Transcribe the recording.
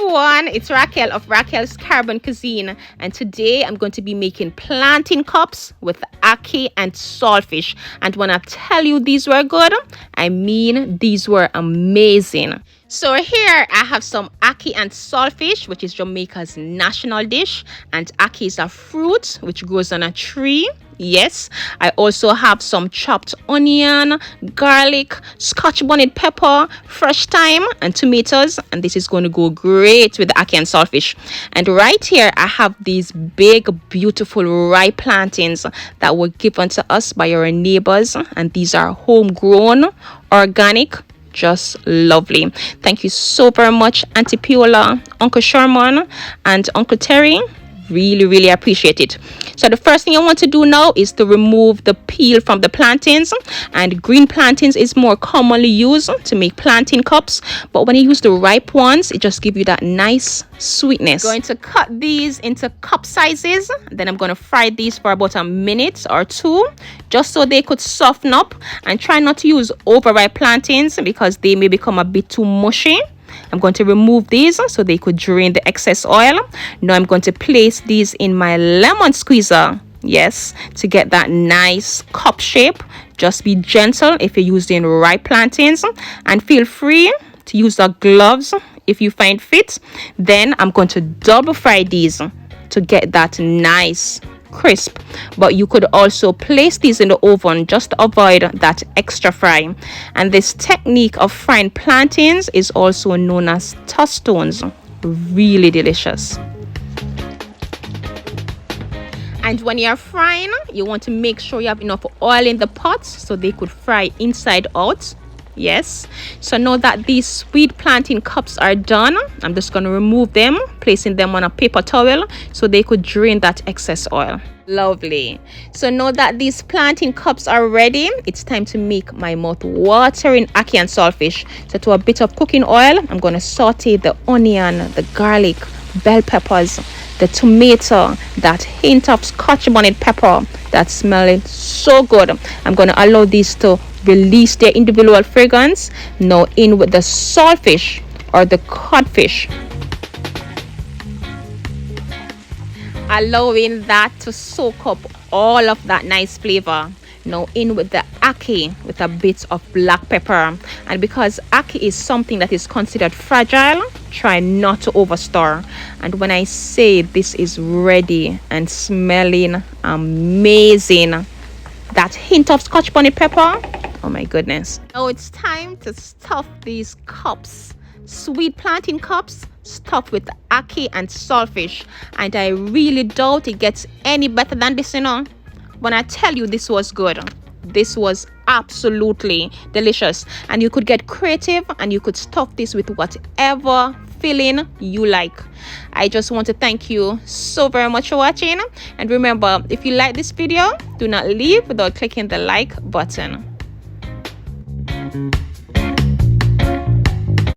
everyone, it's Raquel of Raquel's Carbon Cuisine, and today I'm going to be making plantain cups with ackee and saltfish. And when I tell you these were good, I mean these were amazing. So here I have some ackee and saltfish, which is Jamaica's national dish, and ackee is a fruit which grows on a tree. Yes, I also have some chopped onion, garlic, Scotch bonnet pepper, fresh thyme, and tomatoes. And this is going to go great with the ackee and saltfish. And right here, I have these big, beautiful ripe plantains that were given to us by our neighbors. And these are homegrown, organic, just lovely. Thank you so very much, Auntie Piola, Uncle Sherman, and Uncle Terry. Really appreciate it. So the first thing I want to do now is to remove the peel from the plantains, and green plantains is more commonly used to make plantain cups, but when you use the ripe ones, it just gives you that nice sweetness. I'm going to cut these into cup sizes, then I'm going to fry these for about a minute or two just so they could soften up, and try not to use overripe plantains because they may become a bit too mushy. I'm going to remove these so they could drain the excess oil. Now I'm going to place these in my lemon squeezer. Yes, to get that nice cup shape. Just be gentle if you're using ripe plantains, and feel free to use the gloves if you find fit. Then I'm going to double fry these to get that nice crisp, but you could also place these in the oven just to avoid that extra fry. And this technique of frying plantains is also known as tostones. Really delicious. And when you're frying, you want to make sure you have enough oil in the pot so they could fry inside out. Yes, so now that these sweet plantain cups are done, I'm just going to remove them, placing them on a paper towel so they could drain that excess oil. Lovely. So now that these plantain cups are ready, it's time to make my mouth-watering ackee and saltfish. So to a bit of cooking oil, I'm going to saute the onion, the garlic, bell peppers, the tomato, that hint of Scotch bonnet pepper that's smelling so good. I'm going to allow these to release their individual fragrance. Now in with the saltfish or the codfish, allowing that to soak up all of that nice flavor. Now in with the ackee with a bit of black pepper, and because ackee is something that is considered fragile, try not to overstir. And when I say this is ready and smelling amazing, that hint of Scotch bonnet pepper, oh my goodness. Now it's time to stuff these cups, sweet plantain cups stuffed with ackee and saltfish. And I really doubt it gets any better than this, you know. When I tell you this was good, this was absolutely delicious. And you could get creative and you could stuff this with whatever filling you like. I just want to thank you so very much for watching, and remember, if you like this video, do not leave without clicking the like button.